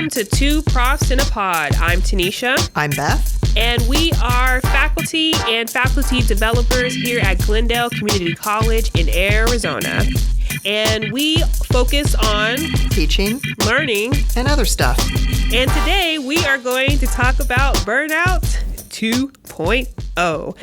Welcome to Two Profs in a Pod. I'm Tanisha. I'm Beth. And we are faculty and faculty developers here at Glendale Community College in Arizona. And we focus on teaching, learning, and other stuff. And today we are going to talk about Burnout 2.0.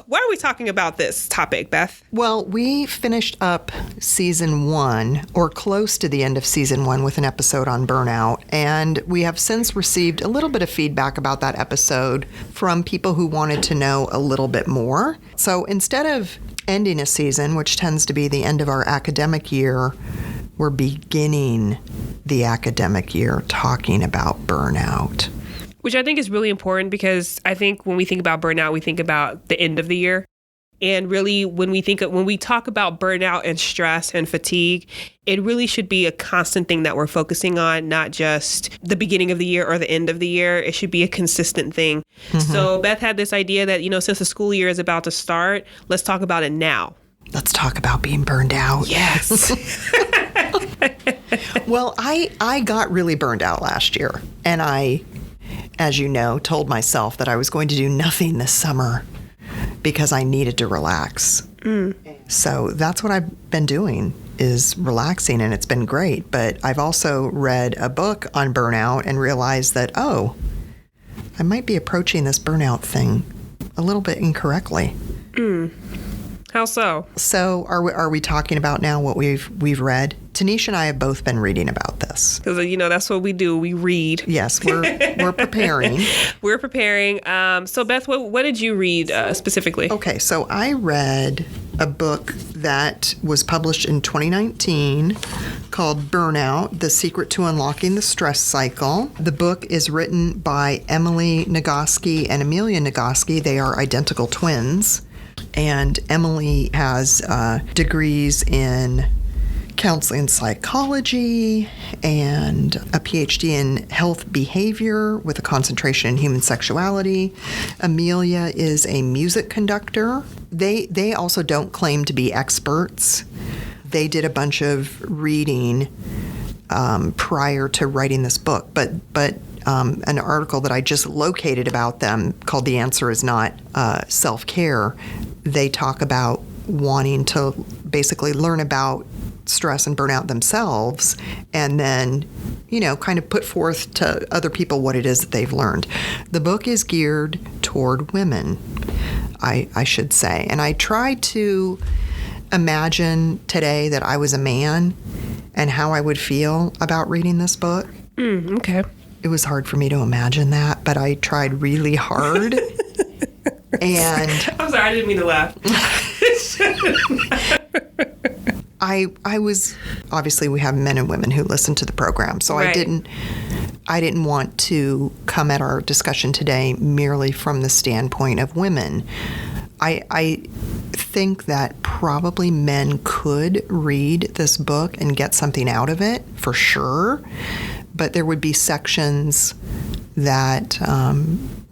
Why are we talking about this topic, Beth? Well, we finished up season 1, or close to the end of season 1, with an episode on burnout. And we have since received a little bit of feedback about that episode from people who wanted to know a little bit more. So instead of ending a season, which tends to be the end of our academic year, we're beginning the academic year talking about burnout. Which I think is really important because I think when we think about burnout, we think about the end of the year. And really, when we talk about burnout and stress and fatigue, it really should be a constant thing that we're focusing on, not just the beginning of the year or the end of the year. It should be a consistent thing. Mm-hmm. So Beth had this idea that, since the school year is about to start, let's talk about it now. Let's talk about being burned out. Yes. Well, I got really burned out last year. And I, as you know, told myself that I was going to do nothing this summer because I needed to relax. So that's what I've been doing, is relaxing, and it's been great. But I've also read a book on burnout and realized that, I might be approaching this burnout thing a little bit incorrectly. How so? So are we talking about now what we've read? Tanisha and I have both been reading about this. Because, that's what we do. We read. Yes, we're preparing. We're preparing. So, Beth, what did you read specifically? Okay, so I read a book that was published in 2019 called Burnout: The Secret to Unlocking the Stress Cycle. The book is written by Emily Nagoski and Amelia Nagoski. They are identical twins. And Emily has degrees in counseling and psychology and a PhD in health behavior with a concentration in human sexuality. Amelia is a music conductor. They also don't claim to be experts. They did a bunch of reading prior to writing this book, but an article that I just located about them called "The Answer Is Not Self-Care." They talk about wanting to basically learn about stress and burnout themselves, and then, kind of put forth to other people what it is that they've learned. The book is geared toward women, I should say. And I tried to imagine today that I was a man and how I would feel about reading this book. Okay. It was hard for me to imagine that, but I tried really hard. And I'm sorry, I didn't mean to laugh. I was, obviously we have men and women who listen to the program, so right. I didn't want to come at our discussion today merely from the standpoint of women. I think that probably men could read this book and get something out of it, for sure, but there would be sections that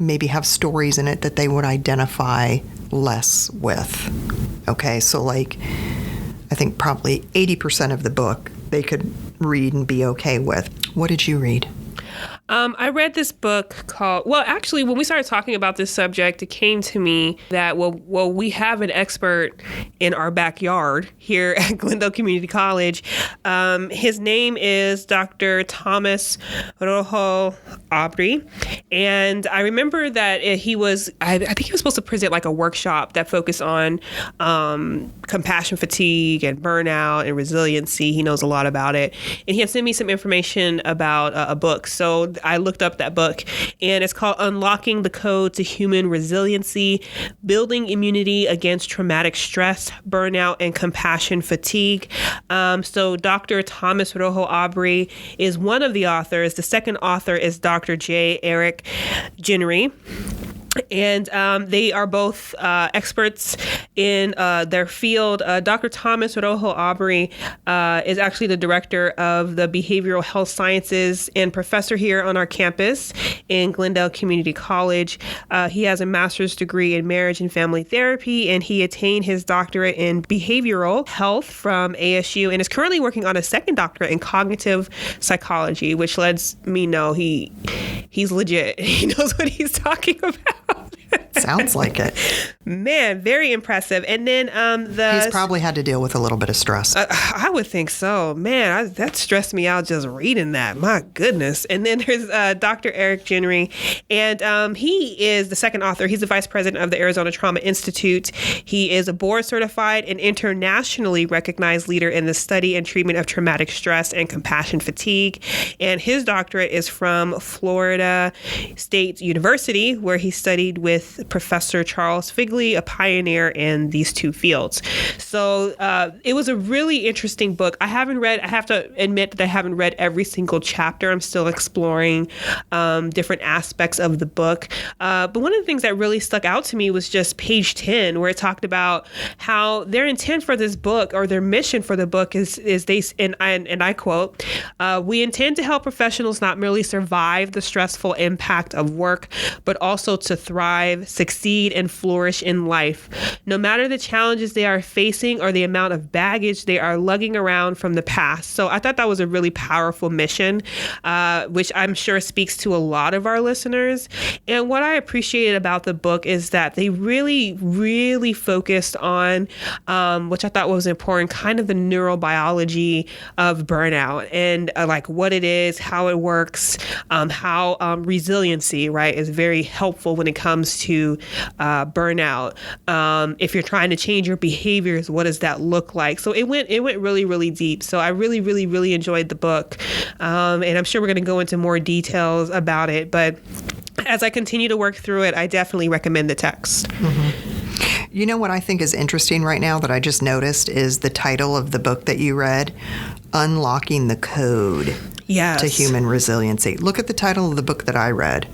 maybe have stories in it that they would identify less with. Okay, so I think probably 80% of the book they could read and be okay with. What did you read? I read this book called, actually, when we started talking about this subject, it came to me that, we have an expert in our backyard here at Glendale Community College. His name is Dr. Thomas Rojo Aubry. And I remember that he was, I think he was supposed to present a workshop that focused on compassion fatigue and burnout and resiliency. He knows a lot about it. And he had sent me some information about a book. So I looked up that book, and it's called Unlocking the Code to Human Resiliency, Building Immunity Against Traumatic Stress, Burnout, and Compassion Fatigue. So Dr. Thomas Rojo Aubry is one of the authors. The second author is Dr. J. Eric Ginnery. And they are both experts in their field. Dr. Thomas Rojo Aubrey is actually the director of the Behavioral Health Sciences and professor here on our campus in Glendale Community College. He has a master's degree in marriage and family therapy, and he attained his doctorate in behavioral health from ASU and is currently working on a second doctorate in cognitive psychology, which lets me know he's legit. He knows what he's talking about. Sounds like it. Man, very impressive. And then he's probably had to deal with a little bit of stress. I would think so. Man, that stressed me out just reading that. My goodness. And then there's Dr. Eric Genry, and he is the second author. He's the vice president of the Arizona Trauma Institute. He is a board certified and internationally recognized leader in the study and treatment of traumatic stress and compassion fatigue. And his doctorate is from Florida State University, where he studied with Professor Charles Figley, a pioneer in these two fields. So it was a really interesting book. I have to admit that I haven't read every single chapter. I'm still exploring different aspects of the book. But one of the things that really stuck out to me was just page 10, where it talked about how their intent for this book, or their mission for the book, is they, and I quote, "We intend to help professionals not merely survive the stressful impact of work, but also to thrive, succeed, and flourish in life, no matter the challenges they are facing or the amount of baggage they are lugging around from the past." So I thought that was a really powerful mission, which I'm sure speaks to a lot of our listeners. And what I appreciated about the book is that they really, really focused on, which I thought was important, kind of the neurobiology of burnout and like what it is, how it works, how resiliency, right, is very helpful when it comes to burnout. If you're trying to change your behaviors, what does that look like? So it went really, really deep. So I really, really, really enjoyed the book. And I'm sure we're going to go into more details about it. But as I continue to work through it, I definitely recommend the text. Mm-hmm. You know what I think is interesting right now that I just noticed is the title of the book that you read, Unlocking the Code to Human Resiliency. Look at the title of the book that I read,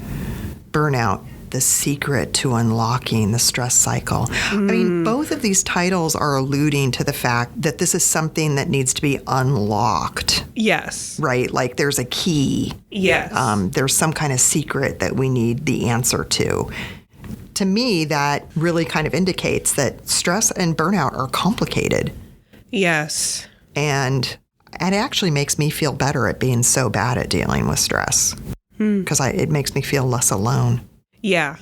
Burnout, The Secret to Unlocking the Stress Cycle. I mean, both of these titles are alluding to the fact that this is something that needs to be unlocked. Yes. Right? Like there's a key. Yes. There's some kind of secret that we need the answer to. To me, that really kind of indicates that stress and burnout are complicated. Yes. And it actually makes me feel better at being so bad at dealing with stress because it makes me feel less alone. Yeah.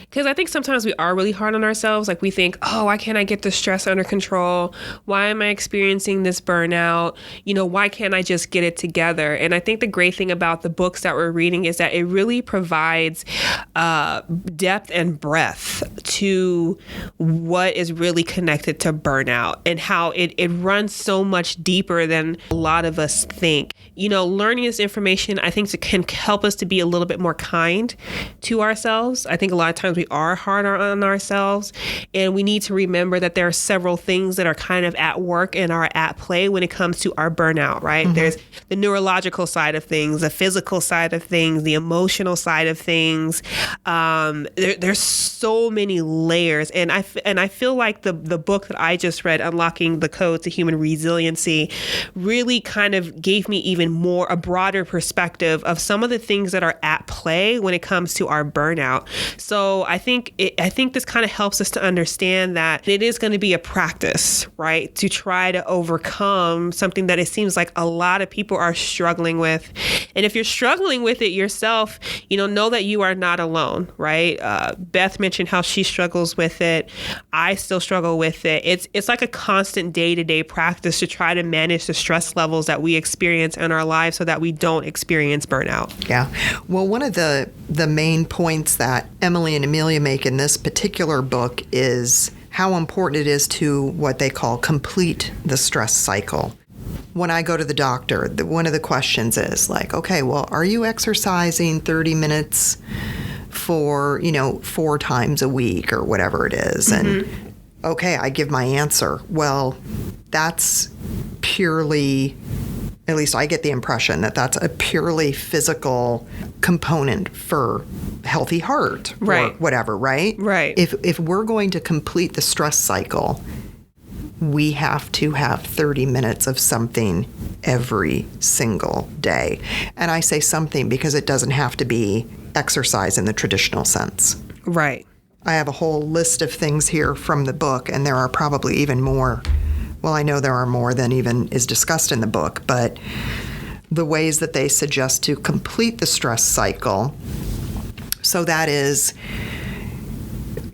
Because I think sometimes we are really hard on ourselves. Like we think, oh, why can't I get the stress under control? Why am I experiencing this burnout? Why can't I just get it together? And I think the great thing about the books that we're reading is that it really provides depth and breadth to what is really connected to burnout and how it runs so much deeper than a lot of us think. Learning this information, I think, can help us to be a little bit more kind to ourselves. I think a lot of times we are hard on ourselves, and we need to remember that there are several things that are kind of at work and are at play when it comes to our burnout, right? Mm-hmm. There's the neurological side of things, the physical side of things, the emotional side of things. There's so many layers, and I feel like the book that I just read, Unlocking the Code to Human Resiliency, really kind of gave me even more a broader perspective of some of the things that are at play when it comes to our burnout. So I think this kind of helps us to understand that it is going to be a practice, right, to try to overcome something that it seems like a lot of people are struggling with. And if you're struggling with it yourself, know that you are not alone, right? Beth mentioned how she struggles with it. I still struggle with it. It's like a constant day-to-day practice to try to manage the stress levels that we experience in our lives so that we don't experience burnout. Yeah. Well, one of the main points that Emily and Amelia make in this particular book is how important it is to what they call complete the stress cycle. When I go to the doctor, one of the questions is like, okay, well, are you exercising 30 minutes for, 4 times a week or whatever it is? Mm-hmm. And okay, I give my answer. Well, that's purely At least I get the impression that that's a purely physical component for healthy heart or whatever, right? Right. If we're going to complete the stress cycle, we have to have 30 minutes of something every single day. And I say something because it doesn't have to be exercise in the traditional sense. Right. I have a whole list of things here from the book, and there are probably even more. Well, I know there are more than even is discussed in the book, but the ways that they suggest to complete the stress cycle. So that is,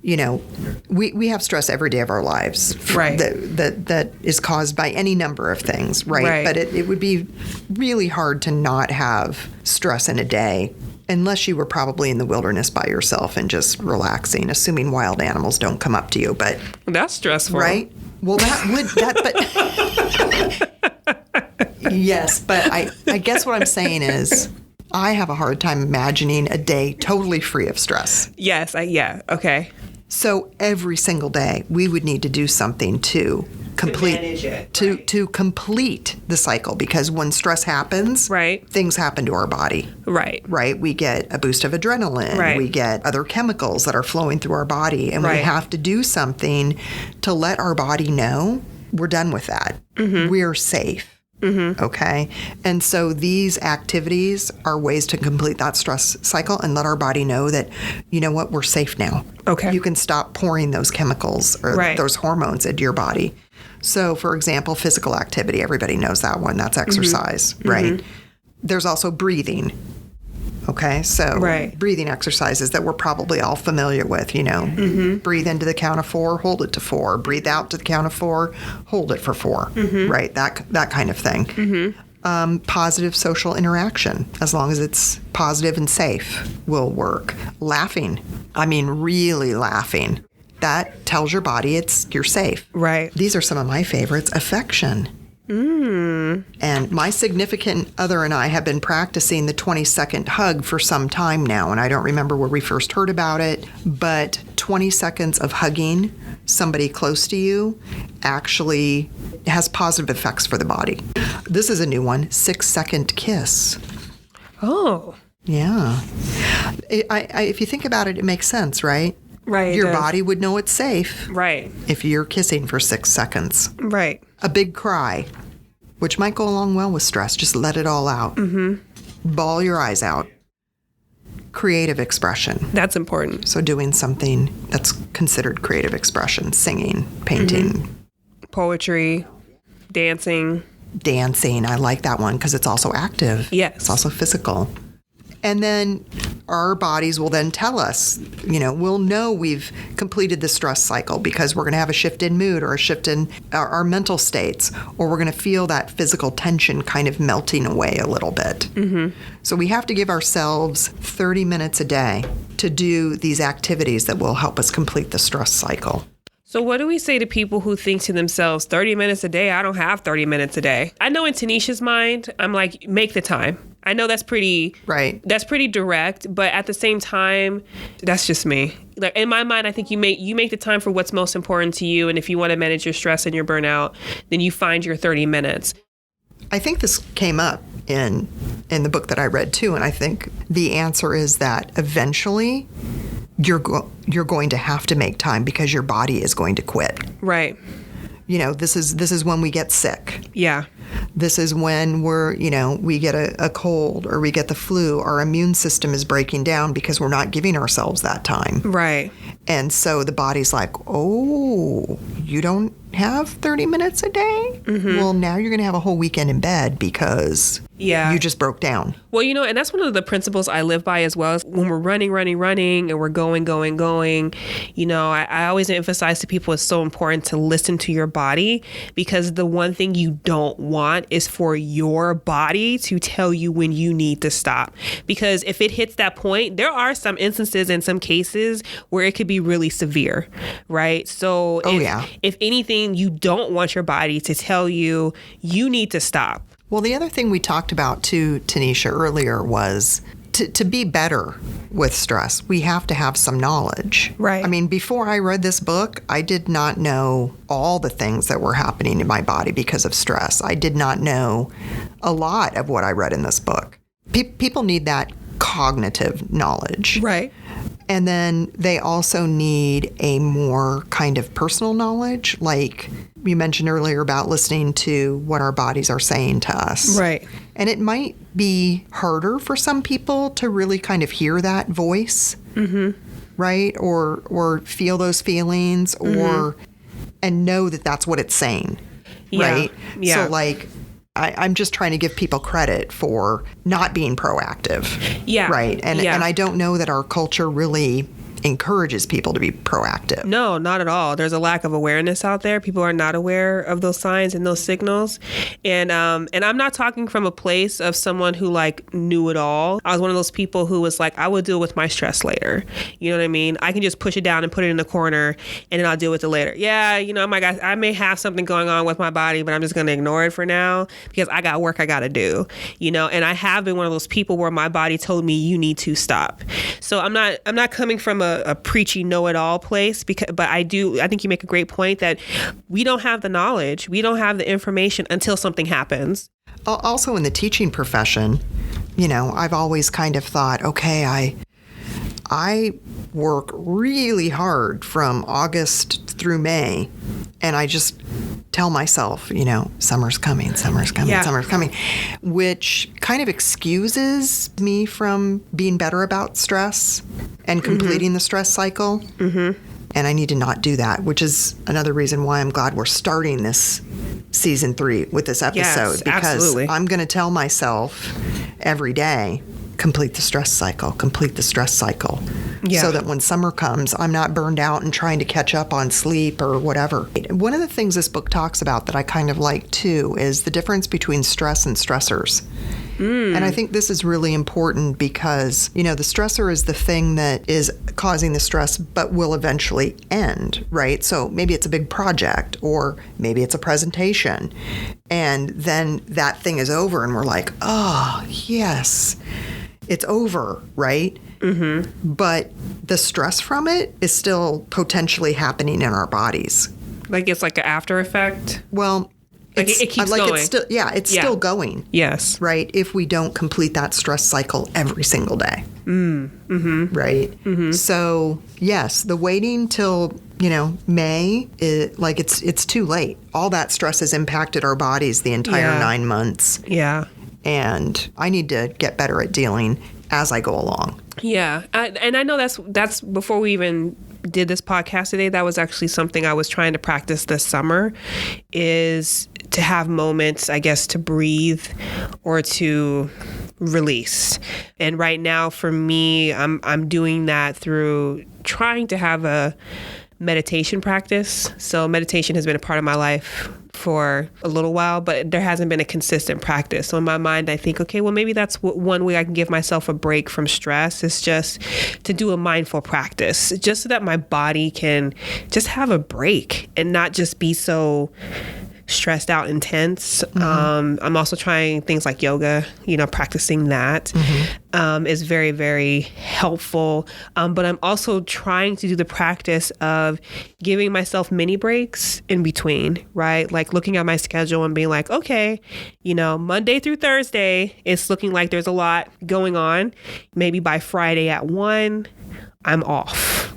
we have stress every day of our lives. Right. That is caused by any number of things, right? But it would be really hard to not have stress in a day unless you were probably in the wilderness by yourself and just relaxing, assuming wild animals don't come up to you. But that's stressful. Right? Well, but yes, but I guess what I'm saying is I have a hard time imagining a day totally free of stress. Yes, okay. So every single day we would need to do something to complete to complete the cycle, because when stress happens, things happen to our body. Right. We get a boost of adrenaline. Right. We get other chemicals that are flowing through our body, and we have to do something to let our body know we're done with that. Mm-hmm. We're safe. Mm-hmm. Okay. And so these activities are ways to complete that stress cycle and let our body know that, you know what, we're safe now. Okay. You can stop pouring those chemicals or those hormones into your body. So, for example, physical activity, everybody knows that one. That's exercise, mm-hmm. right? Mm-hmm. There's also breathing. Okay, so breathing exercises that we're probably all familiar with, mm-hmm. breathe into the count of 4, hold it to 4, breathe out to the count of 4, hold it for 4, mm-hmm. right? That kind of thing. Mm-hmm. Positive social interaction, as long as it's positive and safe, will work. Laughing, really laughing. That tells your body you're safe. Right. These are some of my favorites. Affection. And my significant other and I have been practicing the 20-second hug for some time now, and I don't remember where we first heard about it, but 20 seconds of hugging somebody close to you actually has positive effects for the body. This is a new one, 6-second kiss. Oh. Yeah. If you think about it, it makes sense, right? Right. Your body would know it's safe. Right. If you're kissing for 6 seconds. Right. A big cry, which might go along well with stress. Just let it all out. Mm-hmm. Bawl your eyes out. Creative expression. That's important. So doing something that's considered creative expression. Singing, painting. Mm-hmm. Poetry, dancing. Dancing. I like that one because it's also active. Yes. It's also physical. And then our bodies will then tell us, we'll know we've completed the stress cycle because we're going to have a shift in mood or a shift in our mental states, or we're going to feel that physical tension kind of melting away a little bit. Mm-hmm. So we have to give ourselves 30 minutes a day to do these activities that will help us complete the stress cycle. So what do we say to people who think to themselves, 30 minutes a day? I don't have 30 minutes a day. I know in Tanisha's mind, I'm like, make the time. I know that's pretty That's pretty direct, but at the same time, that's just me. Like in my mind, I think you make the time for what's most important to you, and if you want to manage your stress and your burnout, then you find your 30 minutes. I think this came up in the book that I read too, and I think the answer is that eventually you're going to have to make time because your body is going to quit. Right. This is when we get sick. Yeah. This is when we get a cold or we get the flu. Our immune system is breaking down because we're not giving ourselves that time. Right. And so the body's like, oh, you don't have 30 minutes a day? Mm-hmm. Well, now you're going to have a whole weekend in bed because you just broke down. Well, and that's one of the principles I live by as well. Is when we're running, and we're going, I always emphasize to people it's so important to listen to your body, because the one thing you don't want is for your body to tell you when you need to stop. Because if it hits that point, there are some instances in some cases where it could be really severe, right? So if anything, you don't want your body to tell you you need to stop. Well, the other thing we talked about too, Tanisha, earlier was to be better with stress, we have to have some knowledge. Right. I mean, before I read this book, I did not know all the things that were happening in my body because of stress. I did not know a lot of what I read in this book. People need that cognitive knowledge. Right. And then they also need a more kind of personal knowledge, like you mentioned earlier about listening to what our bodies are saying to us. Right. And it might be harder for some people to really kind of hear that voice, right? Or feel those feelings, or and know that that's what it's saying, right? Yeah. So like, I'm just trying to give people credit for not being proactive. Yeah. Right. And I don't know that our culture really encourages people to be proactive. No, not at all. There's a lack of awareness out there. People are not aware of those signs and those signals. And I'm not talking from a place of someone who like knew it all. I was one of those people who was like, I will deal with my stress later. You know what I mean? I can just push it down and put it in the corner and then I'll deal with it later. Yeah, you know, my God, I may have something going on with my body, but I'm just going to ignore it for now because I got work I got to do, you know, and I have been one of those people where my body told me you need to stop. So I'm not coming from a preachy know-it-all place, but I think you make a great point that we don't have the knowledge, we don't have the information until something happens. Also in the teaching profession, you know, I've always kind of thought, okay, I work really hard from August through May, and I just tell myself, you know, summer's coming, summer's coming, which kind of excuses me from being better about stress and completing the stress cycle. And I need to not do that, which is another reason why I'm glad we're starting this season 3 with this episode. Yes, because absolutely. I'm going to tell myself every day, complete the stress cycle. Yeah. So that when summer comes, I'm not burned out and trying to catch up on sleep or whatever. One of the things this book talks about that I kind of like too is the difference between stress and stressors. And I think this is really important because, you know, the stressor is the thing that is causing the stress but will eventually end, right? So maybe it's a big project or maybe it's a presentation. And then that thing is over and we're like, oh, yes, it's over, right? But the stress from it is still potentially happening in our bodies. Like it's like an after effect? Well, Like it keeps going. It's still going. Yes. Right? If we don't complete that stress cycle every single day. Right? So, yes, the waiting till, you know, May, it's too late. All that stress has impacted our bodies the entire 9 months. Yeah. And I need to get better at dealing as I go along. Yeah. And I know that's before we even did this podcast today, that was actually something I was trying to practice this summer, is to have moments, I guess, to breathe or to release. And right now for me, I'm doing that through trying to have a meditation practice. So meditation has been a part of my life for a little while, but there hasn't been a consistent practice. So in my mind, I think, okay, well, maybe that's one way I can give myself a break from stress, is just to do a mindful practice, just so that my body can just have a break and not just be so stressed out, intense. I'm also trying things like yoga, you know, practicing that is very, very helpful. But I'm also trying to do the practice of giving myself mini breaks in between, right? Like looking at my schedule and being like, okay, you know, Monday through Thursday, it's looking like there's a lot going on. Maybe by Friday at 1, I'm off,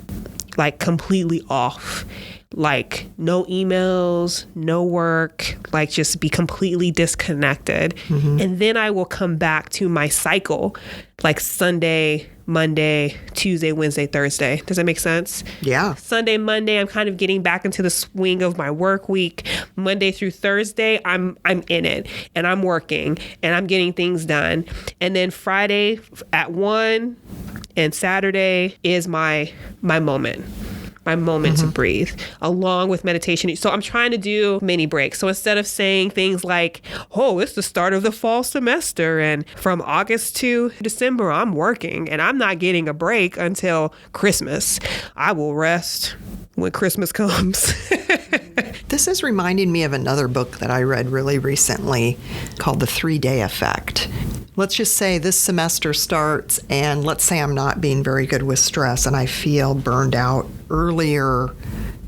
like completely off. Like no emails, no work, like just be completely disconnected. And then I will come back to my cycle, like Sunday, Monday, Tuesday, Wednesday, Thursday. Does that make sense? Yeah. Sunday, Monday, I'm kind of getting back into the swing of my work week. Monday through Thursday, I'm in it and I'm working and I'm getting things done. And then Friday at 1 and Saturday is my moment. My moment to breathe, along with meditation. So I'm trying to do mini breaks. So instead of saying things like, oh, it's the start of the fall semester and from August to December, I'm working and I'm not getting a break until Christmas. I will rest when Christmas comes. This is reminding me of another book that I read really recently called The 3-Day Effect. let's just say this semester starts, and let's say I'm not being very good with stress and I feel burned out earlier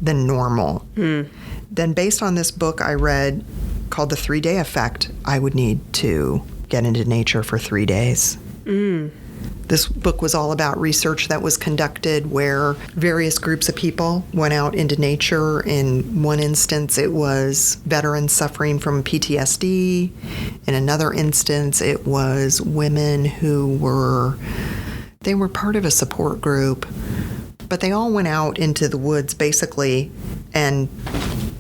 than normal. Then based on this book I read called The 3-Day Effect, I would need to get into nature for 3 days. This book was all about research that was conducted where various groups of people went out into nature. In one instance, it was veterans suffering from PTSD. In another instance, it was women who were part of a support group, but they all went out into the woods basically and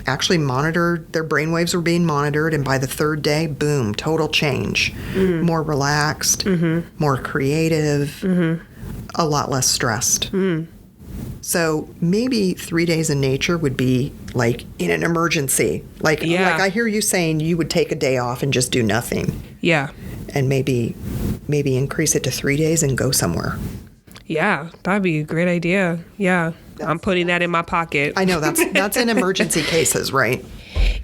actually monitored, their brainwaves were being monitored, and by the 3rd day, boom, total change. More relaxed, more creative, a lot less stressed. So maybe 3 days in nature would be like in an emergency. Like I hear you saying you would take a day off and just do nothing. Yeah. And maybe increase it to 3 days and go somewhere. Yeah, that'd be a great idea. Yeah. I'm putting that in my pocket. I know, that's in emergency cases, right?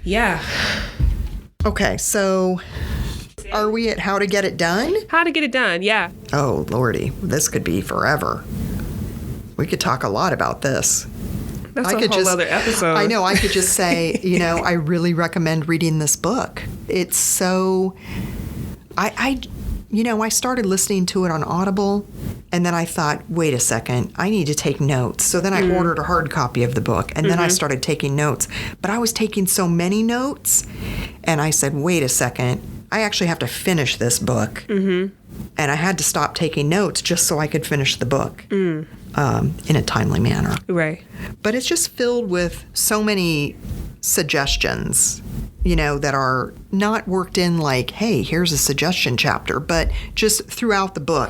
Yeah. Okay, so are we at how to get it done? How to get it done, yeah. Oh, Lordy, this could be forever. We could talk a lot about this. That's a whole other episode. I know, I could just say, I really recommend reading this book. It's so... I started listening to it on Audible, and then I thought, wait a second, I need to take notes. So then I ordered a hard copy of the book, and then I started taking notes. But I was taking so many notes, and I said, wait a second, I actually have to finish this book. And I had to stop taking notes just so I could finish the book in a timely manner. Right. But it's just filled with so many suggestions, that are not worked in like, hey, here's a suggestion chapter, but just throughout the book,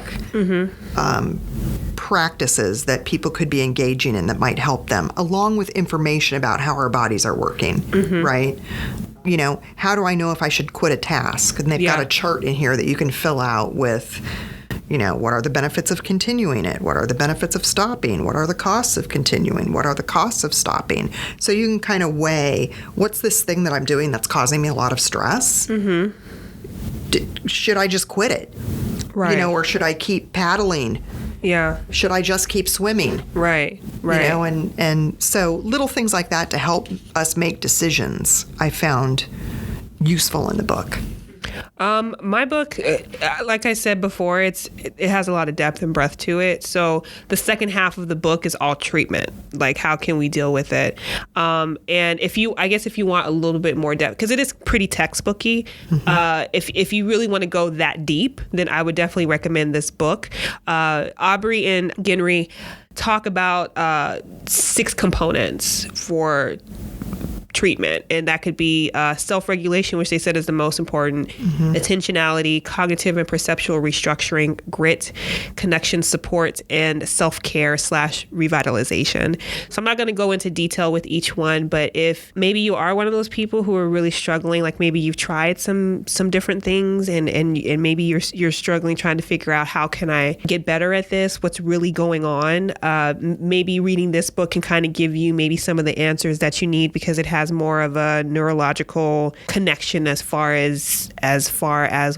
practices that people could be engaging in that might help them, along with information about how our bodies are working, right? How do I know if I should quit a task? And they've got a chart in here that you can fill out with, what are the benefits of continuing it? What are the benefits of stopping? What are the costs of continuing? What are the costs of stopping? So you can kind of weigh, what's this thing that I'm doing that's causing me a lot of stress? Should I just quit it? Right. Or should I keep paddling? Yeah. Should I just keep swimming? Right. And so little things like that to help us make decisions I found useful in the book. My book, like I said before, it has a lot of depth and breadth to it. So the second half of the book is all treatment. Like, how can we deal with it? And if you want a little bit more depth, because it is pretty textbooky. If you really want to go that deep, then I would definitely recommend this book. Aubrey and Genry talk about 6 components for treatment, and that could be self-regulation, which they said is the most important, intentionality, cognitive and perceptual restructuring, grit, connection support, and self-care / revitalization. So I'm not going to go into detail with each one, but if maybe you are one of those people who are really struggling, like maybe you've tried some different things and maybe you're struggling trying to figure out how can I get better at this, what's really going on, maybe reading this book can kind of give you maybe some of the answers that you need, because it has more of a neurological connection as far as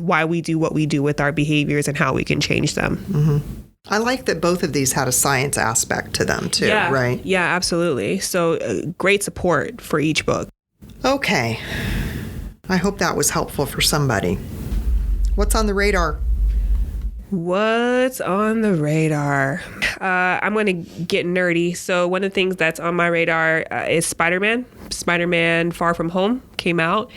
why we do what we do with our behaviors and how we can change them. I like that both of these had a science aspect to them too, right? Yeah, absolutely. So great support for each book. Okay. I hope that was helpful for somebody. What's on the radar? What's on the radar? I'm going to get nerdy. So one of the things that's on my radar is Spider-Man. Spider-Man Far From Home came out,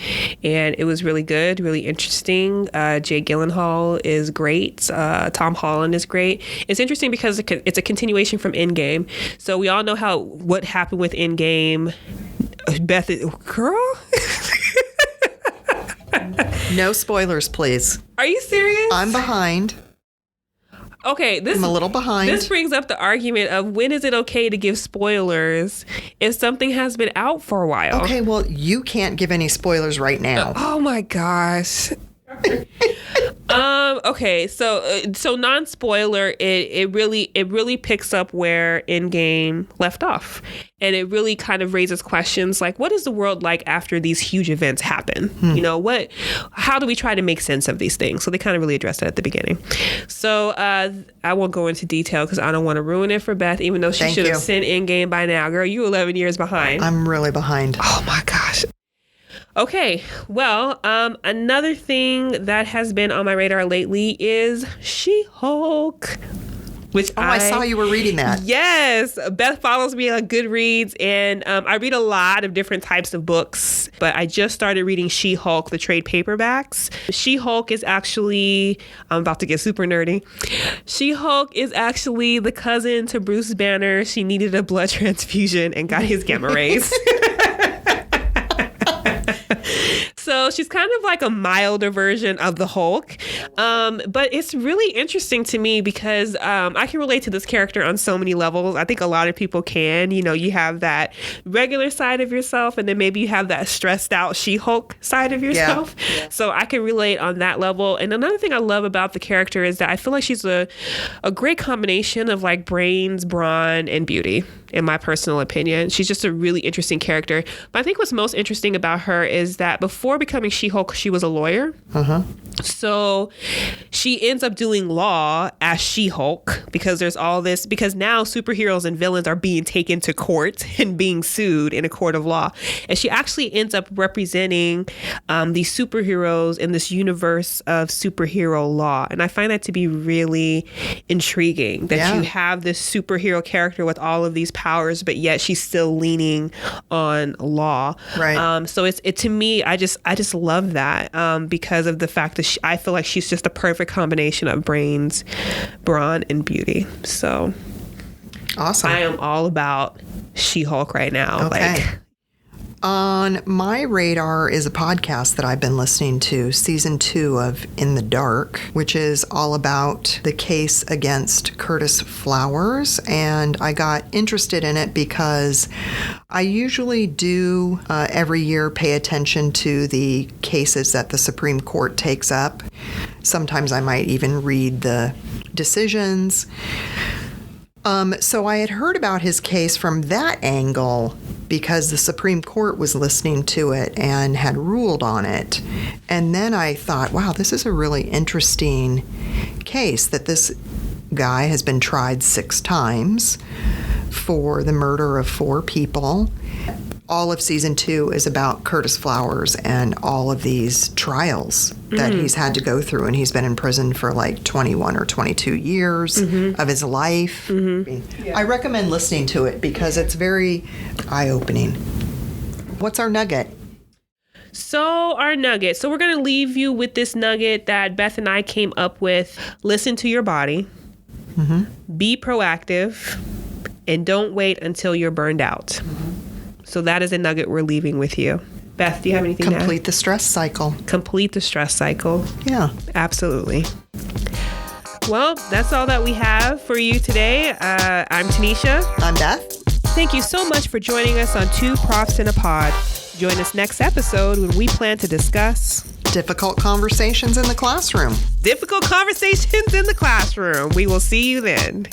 and it was really good, really interesting. Jake Gyllenhaal is great. Tom Holland is great. It's interesting because it's a continuation from Endgame. So we all know what happened with Endgame. Beth, girl? No spoilers, please. Are you serious? I'm behind. Okay, I'm a little behind. This brings up the argument of when is it okay to give spoilers if something has been out for a while? Okay, well, you can't give any spoilers right now. Oh my gosh. Okay, so non-spoiler, it really picks up where Endgame left off, and it really kind of raises questions like, what is the world like after these huge events happen? How do we try to make sense of these things? So they kind of really address that at the beginning. So I won't go into detail because I don't want to ruin it for Beth, even though she should have seen Endgame by now. Girl, you 11 years behind. I'm really behind. Oh my gosh. Okay, well, another thing that has been on my radar lately is She-Hulk. I saw you were reading that. Yes. Beth follows me on Goodreads, and I read a lot of different types of books, but I just started reading She-Hulk, the trade paperbacks. She-Hulk is actually, I'm about to get super nerdy. She-Hulk is actually the cousin to Bruce Banner. She needed a blood transfusion and got his gamma rays. So she's kind of like a milder version of the Hulk. But it's really interesting to me because I can relate to this character on so many levels. I think a lot of people can. You have that regular side of yourself, and then maybe you have that stressed out She-Hulk side of yourself. Yeah. So I can relate on that level. And another thing I love about the character is that I feel like she's a great combination of like brains, brawn, and beauty. In my personal opinion, she's just a really interesting character. But I think what's most interesting about her is that before becoming She-Hulk, she was a lawyer. So she ends up doing law as She-Hulk because there's all this, because now superheroes and villains are being taken to court and being sued in a court of law. And she actually ends up representing these superheroes in this universe of superhero law. And I find that to be really intriguing that you have this superhero character with all of these powers, but yet she's still leaning on law. Right. So it to me, I just love that because of the fact that I feel like she's just a perfect combination of brains, brawn, and beauty. So awesome. I am all about She-Hulk right now. Okay. On my radar is a podcast that I've been listening to, season 2 of In the Dark, which is all about the case against Curtis Flowers. And I got interested in it because I usually do every year pay attention to the cases that the Supreme Court takes up. Sometimes I might even read the decisions. So I had heard about his case from that angle because the Supreme Court was listening to it and had ruled on it. And then I thought, wow, this is a really interesting case that this guy has been tried 6 times for the murder of 4 people. All of season 2 is about Curtis Flowers and all of these trials that he's had to go through. And he's been in prison for like 21 or 22 years of his life. I recommend listening to it because it's very eye-opening. What's our nugget? So our nugget. So we're going to leave you with this nugget that Beth and I came up with. Listen to your body. Be proactive. And don't wait until you're burned out. So that is a nugget we're leaving with you. Beth, do you have anything to add? Complete the stress cycle. Complete the stress cycle. Yeah. Absolutely. Well, that's all that we have for you today. I'm Tanisha. I'm Beth. Thank you so much for joining us on 2 Profs in a Pod. Join us next episode when we plan to discuss difficult conversations in the classroom. Difficult conversations in the classroom. We will see you then.